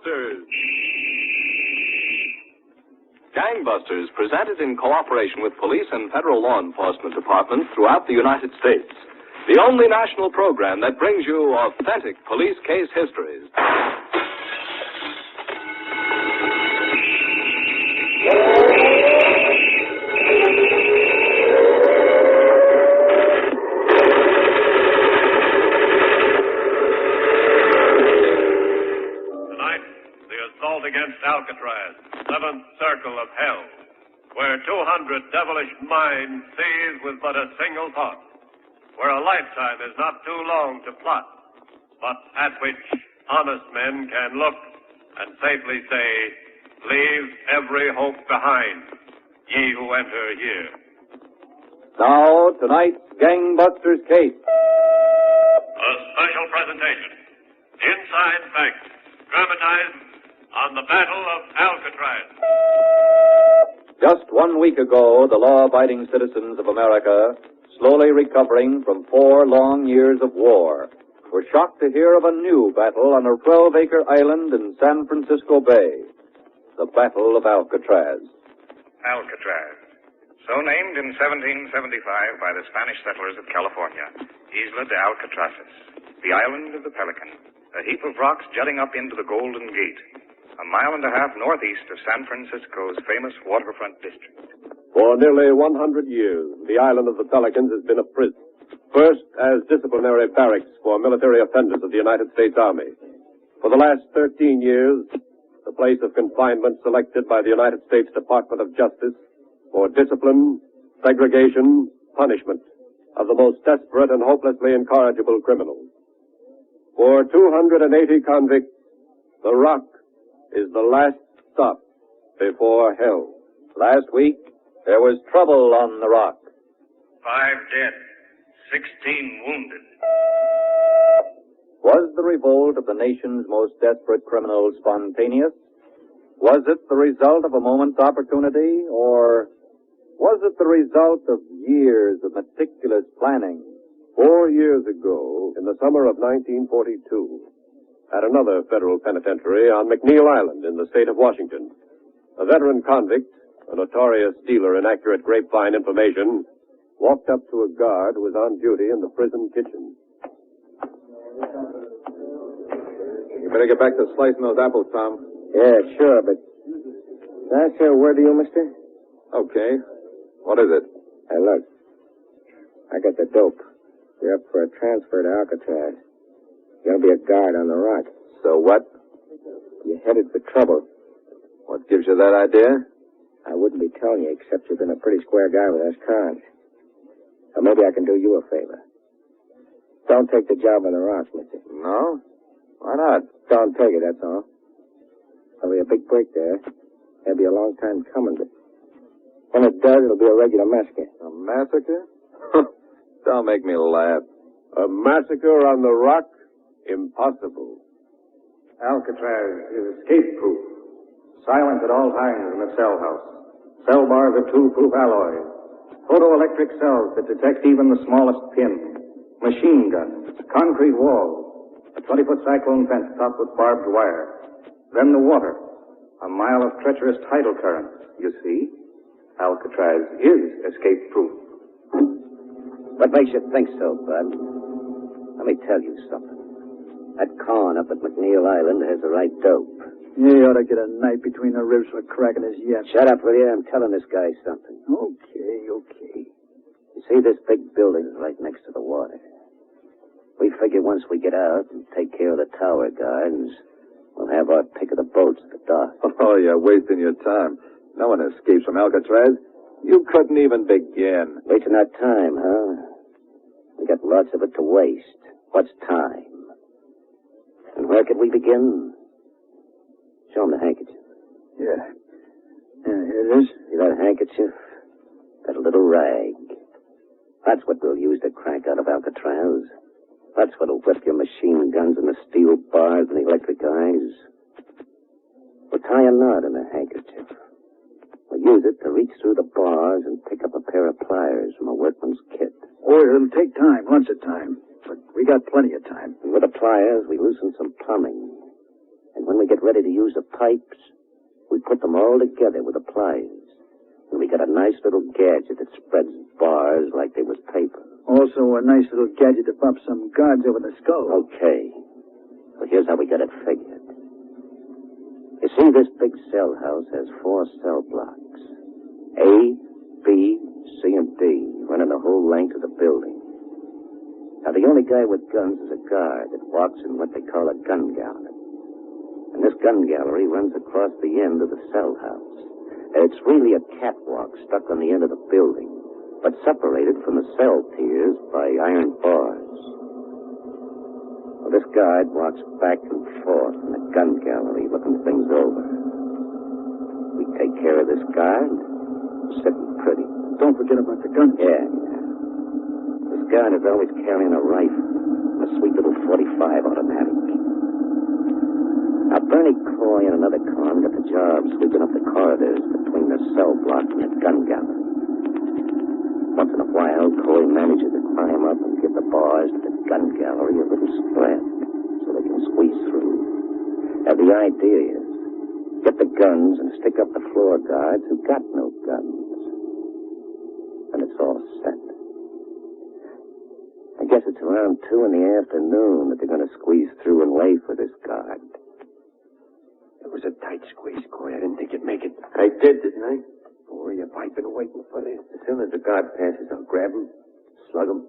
Gangbusters! Gangbusters, presented in cooperation with police and federal law enforcement departments throughout the United States. The only national program that brings you authentic police case histories. Against Alcatraz, 7th circle of hell, where 200 devilish minds seize with but a single thought, where a lifetime is not too long to plot, but at which honest men can look and safely say, leave every hope behind, ye who enter here. Now, tonight's Gangbusters case. A special presentation, Inside Facts, dramatized on the Battle of Alcatraz. Just 1 week ago, the law-abiding citizens of America, slowly recovering from 4 long years of war, were shocked to hear of a new battle on a 12-acre island in San Francisco Bay, the Battle of Alcatraz. Alcatraz, so named in 1775 by the Spanish settlers of California, Isla de Alcatrazes, the island of the Pelican, a heap of rocks jutting up into the Golden Gate, a mile and a half northeast of San Francisco's famous waterfront district. For nearly 100 years, the island of the Pelicans has been a prison. First, as disciplinary barracks for military offenders of the United States Army. For the last 13 years, the place of confinement selected by the United States Department of Justice for discipline, segregation, punishment of the most desperate and hopelessly incorrigible criminals. For 280 convicts, the Rock is the last stop before hell. Last week, there was trouble on the Rock. 5 dead, 16 wounded. Was the revolt of the nation's most desperate criminals spontaneous? Was it the result of a moment's opportunity, or was it the result of years of meticulous planning? 4 years ago, in the summer of 1942, at another federal penitentiary on McNeil Island in the state of Washington, a veteran convict, a notorious dealer in accurate grapevine information, walked up to a guard who was on duty in the prison kitchen. You better get back to slicing those apples, Tom. Yeah, sure, but can I say a word to you, mister? Okay. What is it? Hey, look. I got the dope. You're up for a transfer to Alcatraz. You're going to be a guard on the Rock. So what? You're headed for trouble. What gives you that idea? I wouldn't be telling you, except you've been a pretty square guy with us cons. So maybe I can do you a favor. Don't take the job on the Rock, mister. No? Why not? Don't take it, that's all. There'll be a big break there. It'll be a long time coming, but when it does, it'll be a regular massacre. A massacre? Don't make me laugh. A massacre on the Rock? Impossible. Alcatraz is escape-proof. Silent at all times in the cell house. Cell bars of tool-proof alloys. Photoelectric cells that detect even the smallest pin. Machine guns. Concrete walls. A 20-foot cyclone fence topped with barbed wire. Then the water. A mile of treacherous tidal current. You see? Alcatraz is escape-proof. What makes you think so, Bud? Let me tell you something. That con up at McNeil Island has the right dope. He ought to get a knife between the ribs for cracking his yap. Shut up, will you? I'm telling this guy something. Okay. You see, this big building is right next to the water. We figure once we get out and take care of the tower guards, we'll have our pick of the boats at the dock. Oh, you're wasting your time. No one escapes from Alcatraz. You couldn't even begin. Wasting our time, huh? We got lots of it to waste. What's time? And where could we begin? Show him the handkerchief. Yeah, here it is. See that handkerchief? That little rag. That's what we'll use to crank out of Alcatraz. That's what'll whip your machine guns and the steel bars and the electric eyes. We'll tie a knot in the handkerchief. We'll use it to reach through the bars and pick up a pair of pliers from a workman's kit. Oh, it'll take time, lots of time. But we got plenty of time. And with the pliers, we loosen some plumbing. And when we get ready to use the pipes, we put them all together with the pliers. And we got a nice little gadget that spreads bars like they was paper. Also a nice little gadget to pop some guards over the skull. Okay. Well, here's how we got it figured. You see, this big cell house has 4 cell blocks. A, B, C, and D, running the whole length of the building. Now, the only guy with guns is a guard that walks in what they call a gun gallery. And this gun gallery runs across the end of the cell house. It's really a catwalk stuck on the end of the building, but separated from the cell tiers by iron bars. Well, this guard walks back and forth in the gun gallery looking things over. We take care of this guard, sitting pretty. Don't forget about the gun. Yeah. This guard is always carrying a rifle, a sweet little .45 automatic. Now, Bernie Coy and another con got the job sweeping up the corridors between the cell block and the gun gallery. Once in a while, Coy manages to climb up and give the bars to the gun gallery a little spread so they can squeeze through. Now, the idea is get the guns and stick up the floor guards who got no guns. And it's all set. I guess it's around 2 in the afternoon that they're going to squeeze through and wait for this guard. It was a tight squeeze, Coy. I didn't think you'd make it. I did, didn't I? Boy, if I've been waiting for this. As soon as the guard passes, I'll grab him, slug him,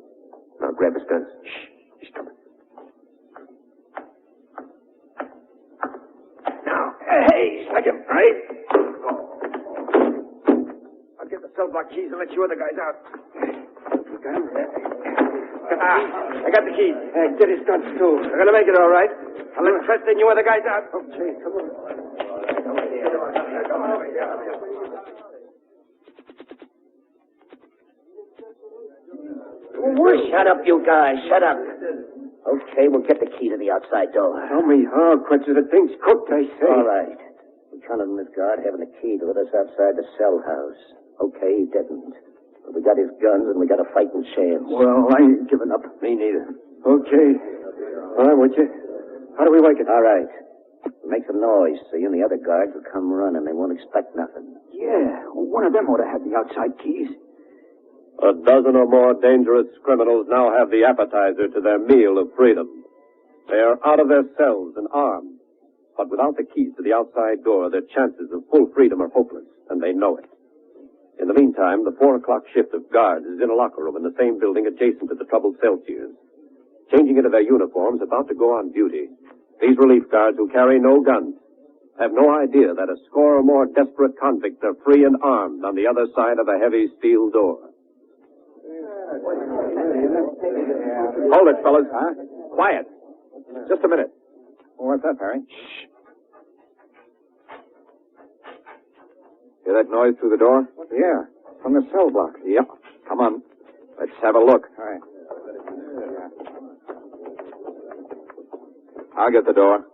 and I'll grab his guns. Shh, he's coming. Now, hey, slug him, right? I'll get the cell block keys and let you other guys out. You got him? I got the keys. Get his guns, too. We're going to make it all right. I'll let Trust and you other guys out. Okay, come on. Shut up, you guys. Shut up. Okay, we'll get the key to the outside door. Tell me how, Quetcher. The thing's cooked, I say. All right. We counted on this guard having the key to let us outside the cell house. Okay, he didn't. But we got his guns and we got a fighting chance. Well, I ain't giving up. Me neither. Okay. All right, would you? How do we work it? All right. Make some noise so you and the other guards will come running. They won't expect nothing. Yeah, one of them ought to have the outside keys. A dozen or more dangerous criminals now have the appetizer to their meal of freedom. They are out of their cells and armed. But without the keys to the outside door, their chances of full freedom are hopeless, and they know it. In the meantime, the 4 o'clock shift of guards is in a locker room in the same building adjacent to the troubled cell tiers. Changing into their uniforms, about to go on duty, these relief guards who carry no guns have no idea that a score or more desperate convicts are free and armed on the other side of a heavy steel door. Hold it, fellas. Huh? Quiet. Just a minute. What's that, Harry? Shh. Hear that noise through the door? Yeah, from the cell block. Yep. Come on. Let's have a look. All right. I'll get the door.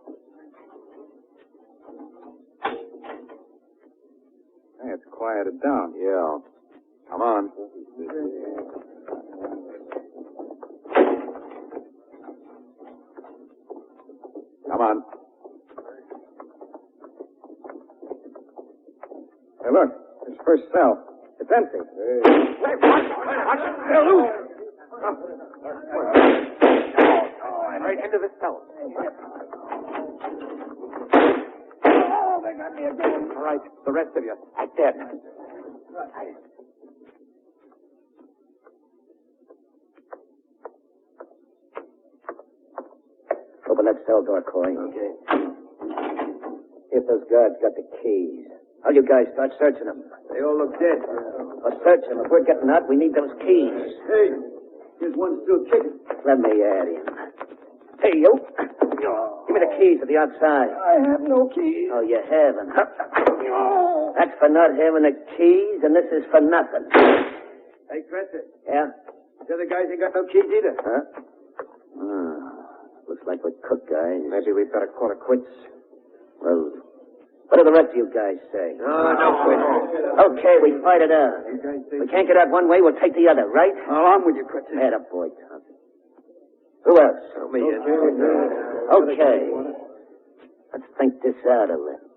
Hey, it's quieted down. Yeah. Come on. Come on. Hey, look. This first cell. It's empty. Hey, watch it. They're loose. Right into the cell. Oh, they got me again. All right, the rest of you, dead. Open that cell door, Coy. Okay. If those guards got the keys. All you guys start searching them. They all look dead. Well, search them. If we're getting out, we need those keys. Hey, here's one still kicking. Let me add him. Hey, you. Give me the keys to the outside. I have no keys. Oh, you haven't. That's for not having the keys, and this is for nothing. Hey, Dresser. Yeah? The other guys ain't got no keys either. Huh? Looks like we're cooked, guys. Maybe we'd better call it quits. Well, what do the rest of you guys say? No quit. Okay, we fight it out. We can't get out one way, we'll take the other, right? Oh, I'm with you, Quetcher. Add up, boy, Thompson. Who else? Me. Okay. Let's think this out a little.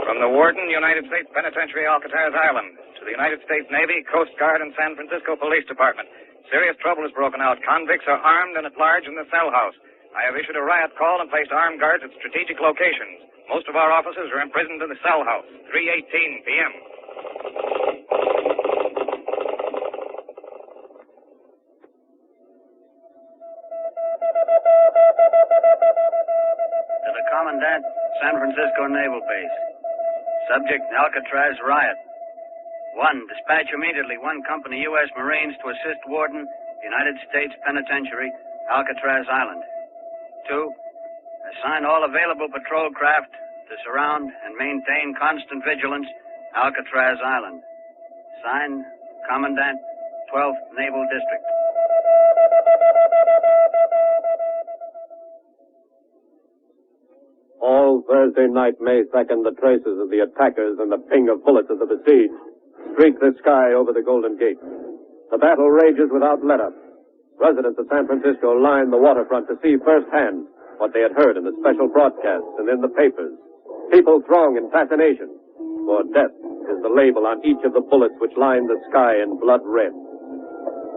From the Warden, United States Penitentiary, Alcatraz Island, to the United States Navy, Coast Guard, and San Francisco Police Department. Serious trouble has broken out. Convicts are armed and at large in the cell house. I have issued a riot call and placed armed guards at strategic locations. Most of our officers are imprisoned in the cell house. 3:18 p.m. To the Commandant, San Francisco Naval Base. Subject, Alcatraz Riot. 1. Dispatch immediately 1 company U.S. Marines to assist Warden, United States Penitentiary, Alcatraz Island. 2. Assign all available patrol craft to surround and maintain constant vigilance, Alcatraz Island. Signed, Commandant, 12th Naval District. All Thursday night, May 2nd, the traces of the attackers and the ping of bullets of the besieged streak the sky over the Golden Gate. The battle rages without let-up. Residents of San Francisco line the waterfront to see firsthand what they had heard in the special broadcasts and in the papers. People throng in fascination, for death is the label on each of the bullets which line the sky in blood red.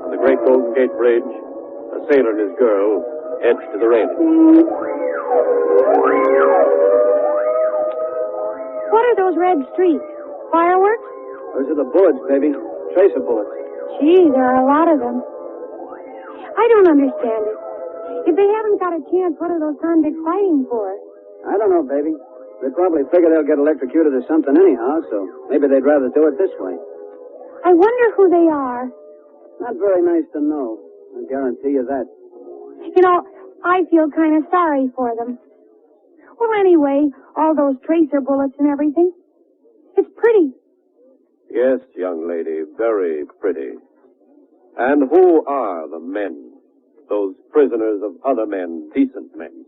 On the great Golden Gate Bridge, a sailor and his girl edge to the railing. What are those red streaks? Fireworks? Those are the bullets, baby. Tracer bullets. Gee, there are a lot of them. I don't understand it. If they haven't got a chance, what are those convicts fighting for? I don't know, baby. They probably figure they'll get electrocuted or something anyhow, so maybe they'd rather do it this way. I wonder who they are. Not very nice to know. I guarantee you that. You know, I feel kind of sorry for them. Well, anyway, all those tracer bullets and everything. It's pretty. Yes, young lady, very pretty. And who are the men? Those prisoners of other men, decent men?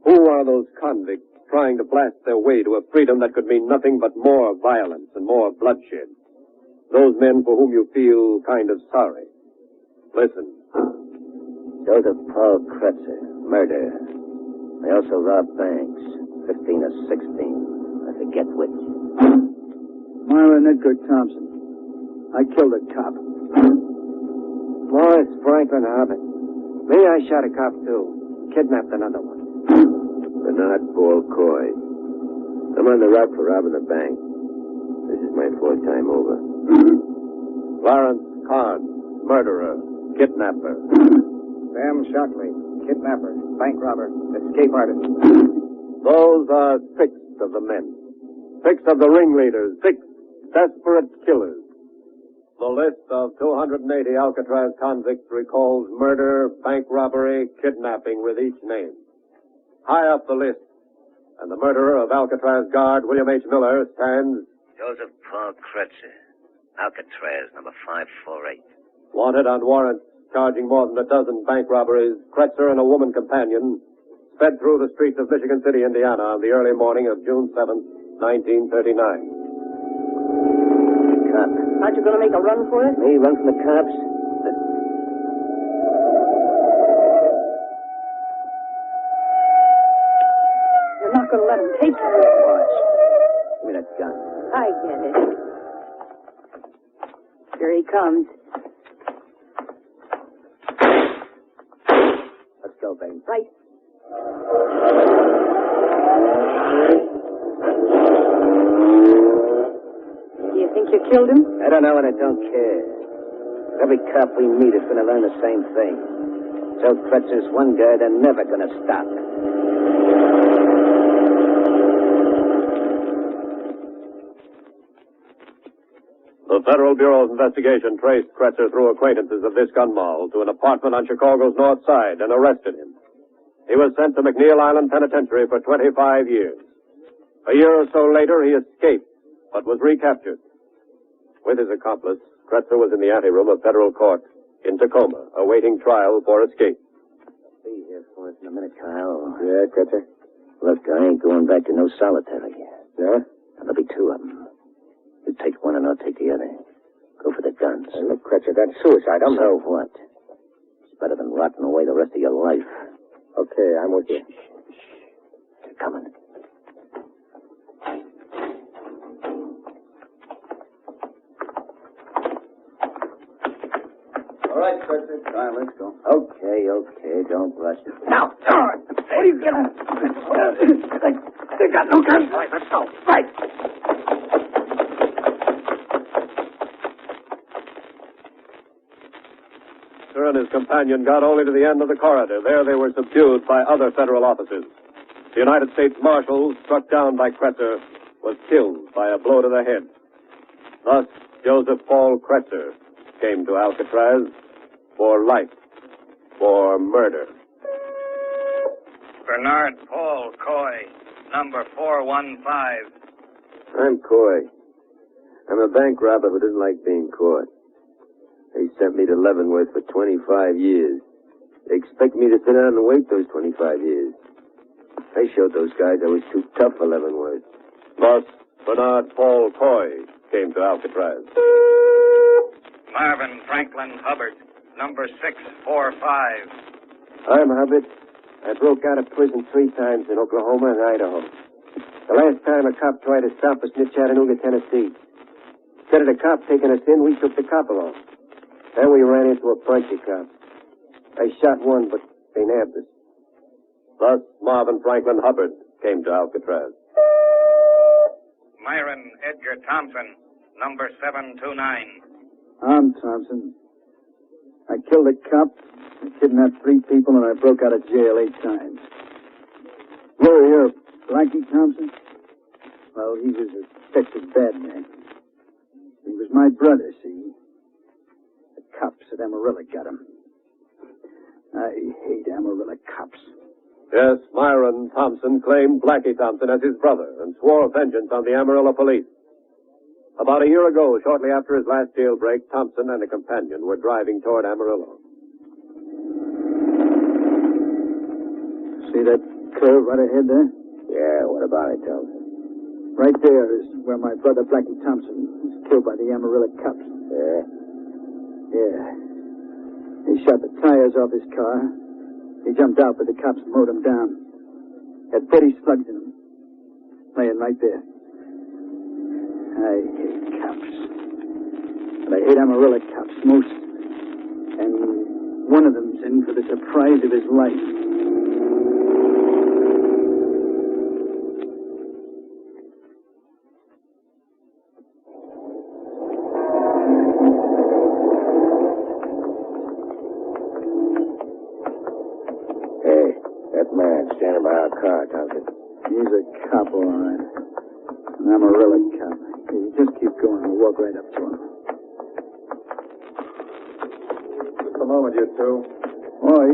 Who are those convicts trying to blast their way to a freedom that could mean nothing but more violence and more bloodshed? Those men for whom you feel kind of sorry. Listen. Joseph Paul Kretzer, murder. They also robbed banks, 15 or 16. I forget which. Myron Edgar Thompson. I killed a cop. Morris Franklin Abbott. Me, I shot a cop, too. Kidnapped another one. Bernard Ball Coy. I'm on the route for robbing a bank. This is my 4th time over. Clarence Carn, murderer, kidnapper. Sam Shockley, kidnapper, bank robber, escape artist. Those are 6 of the men. 6 of the ringleaders. 6 desperate killers. The list of 280 Alcatraz convicts recalls murder, bank robbery, kidnapping with each name. High up the list, and the murderer of Alcatraz guard William H. Miller stands Joseph Paul Kretzer, Alcatraz, number 548. wanted on warrants charging more than a dozen bank robberies. Kretzer and a woman companion sped through the streets of Michigan City, Indiana on the early morning of June 7th, 1939. Cop. Aren't you going to make a run for it? Me, run from the cops? You're not going to let them take you. Watch. Give me that gun. I get it. Here he comes. Let's go, baby. Right. Do you think you killed him? I don't know and I don't care. Every cop we meet is going to learn the same thing. So Kretzer's one guy, they're never going to stop. The Federal Bureau of Investigation traced Kretzer through acquaintances of this gun mall to an apartment on Chicago's north side and arrested him. He was sent to McNeil Island Penitentiary for 25 years. A year or so later, he escaped, but was recaptured. With his accomplice, Kretzer was in the anteroom of federal court in Tacoma, awaiting trial for escape. Be here for us in a minute, Kyle. Yeah, Kretzer? Look, I ain't going back to no solitary. Yeah? There'll be 2 of them. You take one and I'll take the other. Go for the guns. Hey, look, Kretzer, that's suicide. So what? Better than rotting away the rest of your life. Okay, I'm with you. They're coming. All right, Spencer. All right, let's go. Okay, don't rush it. Now, what are you getting? They got no guns. All right, let's go. Right. Sir and his companion got only to the end of the corridor. There they were subdued by other federal officers. The United States Marshal, struck down by Kretzer, was killed by a blow to the head. Thus, Joseph Paul Kretzer came to Alcatraz for life, for murder. Bernard Paul Coy, number 415. I'm Coy. I'm a bank robber who doesn't like being caught. They sent me to Leavenworth for 25 years. They expect me to sit down and wait those 25 years. I showed those guys I was too tough for Leavenworth. Thus, Bernard Paul Coy came to Alcatraz. Marvin Franklin Hubbard, number 645. I'm Hubbard. I broke out of prison 3 times in Oklahoma and Idaho. The last time a cop tried to stop us near Chattanooga, Tennessee. Instead of the cop taking us in, we took the cop along. Then we ran into a bunch of cops. I shot one, but they nabbed us. Thus, Marvin Franklin Hubbard came to Alcatraz. Myron Edgar Thompson, number 729. I'm Thompson. I killed a cop, I kidnapped 3 people, and I broke out of jail 8 times. You're Blackie Thompson? Well, he was a such bad man. He was my brother, see? The cops at Amarillo got him. I hate Amarillo cops. Yes, Myron Thompson claimed Blackie Thompson as his brother and swore vengeance on the Amarillo police. About a year ago, shortly after his last jailbreak, Thompson and a companion were driving toward Amarillo. See that curve right ahead there? Yeah, what about it, Thompson? Right there is where my brother Blackie Thompson was killed by the Amarillo cops. Yeah? Yeah. He shot the tires off his car. He jumped out, but the cops mowed him down. Had 30 slugs in him. Laying right there. I hate cops. But I hate Amarillo cops most. And one of them's in for the surprise of his life. That man standing by our car, Thompson. He's a cop, all right. An Amarillo cop. You just keep going. We'll walk right up to him. Just a moment, you two. Oh,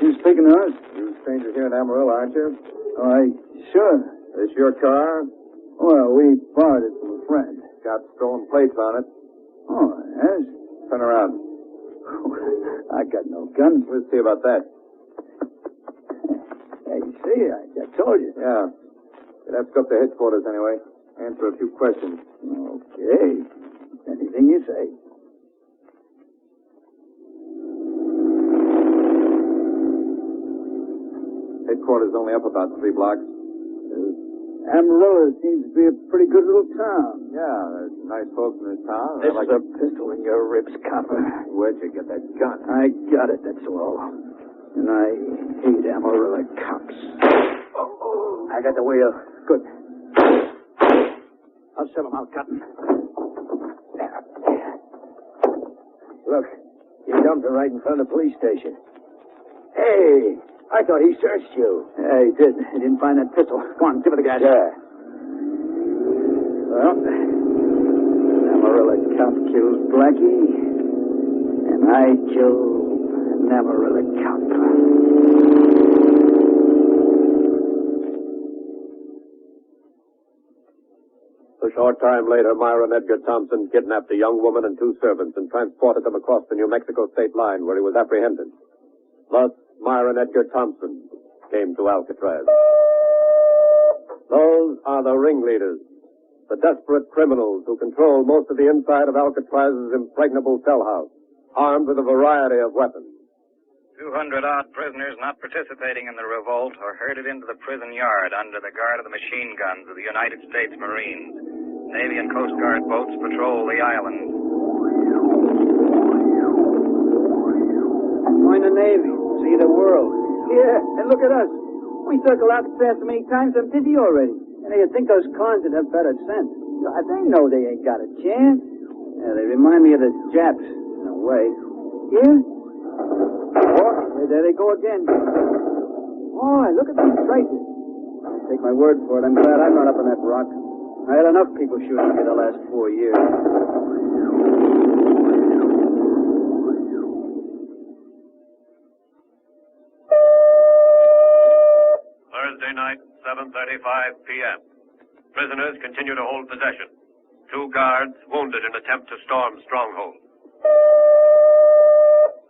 you speaking to us? You strangers here in Amarillo, aren't you? Oh, sure. This your car? Well, we borrowed it from a friend. Got stolen plates on it. Oh, yes? Turn around. I got no gun. We'll see about that. Hey, you see, I told you. Yeah. You'd have to go up to headquarters anyway. Answer a few questions. Okay. Anything you say. Headquarters only up about 3 blocks. Amarillo seems to be a pretty good little town. Yeah, there's nice folks in this town. This is a pistol in your ribs, copper. Where'd you get that gun? I got it, that's all. And I hate Amarillo cops. I got the wheel. Good. I'll sell them out, Cotton. Look, you dumped it right in front of the police station. Hey, I thought he searched you. Yeah, he did. He didn't find that pistol. Go on, give it the gas. Yeah. Well, Amarillo cop kills Blackie, and I kill an Amarillo cop. A short time later, Myron Edgar Thompson kidnapped a young woman and 2 servants and transported them across the New Mexico state line where he was apprehended. Thus, Myron Edgar Thompson came to Alcatraz. Those are the ringleaders, the desperate criminals who control most of the inside of Alcatraz's impregnable cell house, armed with a variety of weapons. 200-odd prisoners not participating in the revolt are herded into the prison yard under the guard of the machine guns of the United States Marines. Navy and Coast Guard boats patrol the island. Join the Navy. See the world. Yeah, and look at us. We circle Alcatraz so many times, I'm dizzy already. And you'd think those cons would have better sense. God, they know they ain't got a chance. Yeah, they remind me of the Japs, in a way. Yeah? Oh, there they go again. Oh, look at these traces. Take my word for it, I'm glad I'm not up on that rock. I had enough people shooting me the last 4 years. Thursday night, 7:35 p.m. Prisoners continue to hold possession. 2 guards wounded in attempt to storm stronghold.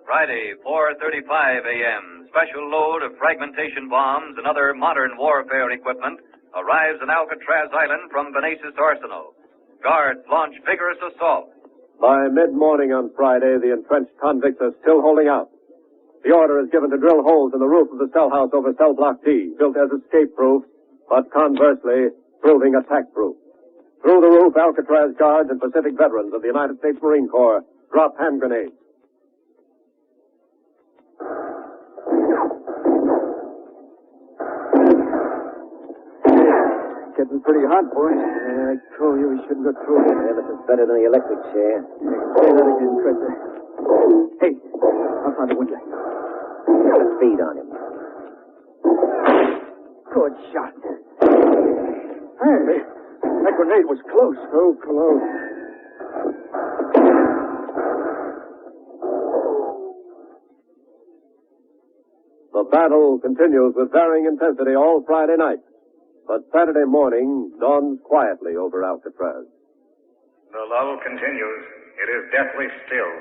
Friday, 4:35 a.m. Special load of fragmentation bombs and other modern warfare equipment arrives in Alcatraz Island from Benaces Arsenal. Guards launch vigorous assault. By mid-morning on Friday, the entrenched convicts are still holding out. The order is given to drill holes in the roof of the cell house over cell block D, built as escape-proof, but conversely, proving attack-proof. Through the roof, Alcatraz guards and Pacific veterans of the United States Marine Corps drop hand grenades. Getting pretty hot, boys. Yeah, I told you we shouldn't go through here. Yeah, this is better than the electric chair. Say that again, Chris. Hey, outside the window. Get the feet on him. Good shot. Hey, that grenade was close. So close. The battle continues with varying intensity all Friday night. But Saturday morning dawns quietly over Alcatraz. The lull continues. It is deathly still.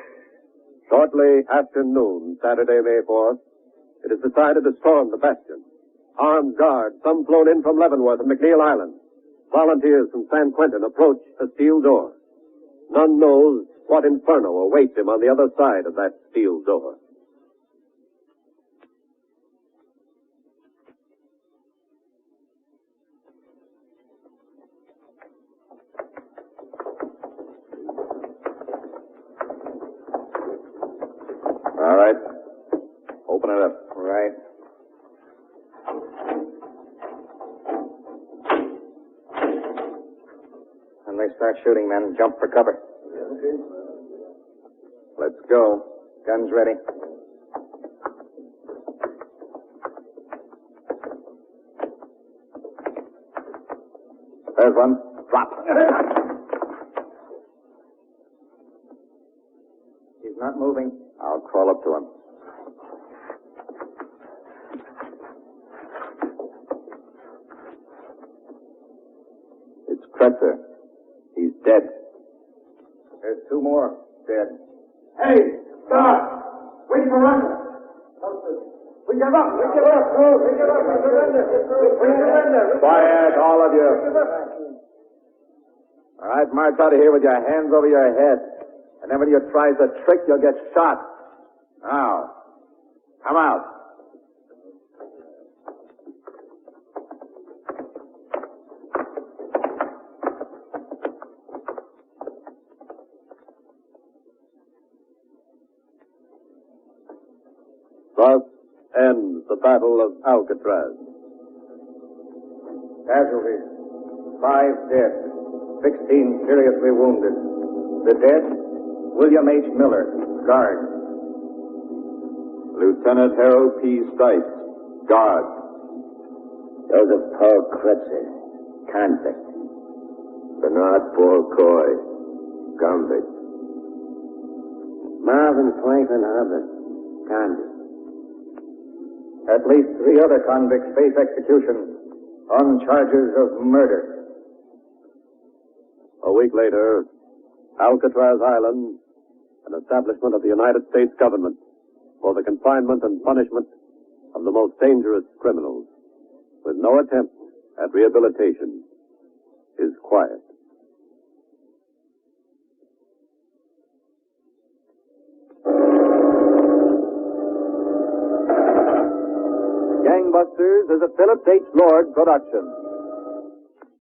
Shortly after noon, Saturday, May 4th, it is decided to storm the bastion. Armed guards, some flown in from Leavenworth and McNeil Island. Volunteers from San Quentin approach a steel door. None knows what inferno awaits him on the other side of that steel door. All right. Open it up. Right. When they start shooting, men, jump for cover. Let's go. Guns ready. There's one. Drop. He's not moving. I'll crawl up to him. It's Kretzer. He's dead. There's 2 more dead. Hey, stop! Wait for us. We give up. We give up. No, we give up. We surrender. We surrender. Quiet, all of you. All right, march out of here with your hands over your head. And then when you try the trick, you'll get shot. Now, come out. Thus ends the Battle of Alcatraz. Casualties. 5 dead. 16 seriously wounded. The dead, William H. Miller, guard. Lieutenant Harold P. Stites, guard. Joseph Paul Kretzer, convict. Bernard Paul Coy, convict. Marvin Franklin Hubbard, convict. At least 3 other convicts face execution on charges of murder. A week later, Alcatraz Island, an establishment of the United States government for the confinement and punishment of the most dangerous criminals, with no attempt at rehabilitation, is quiet. Gangbusters is a Phillips H. Lord production.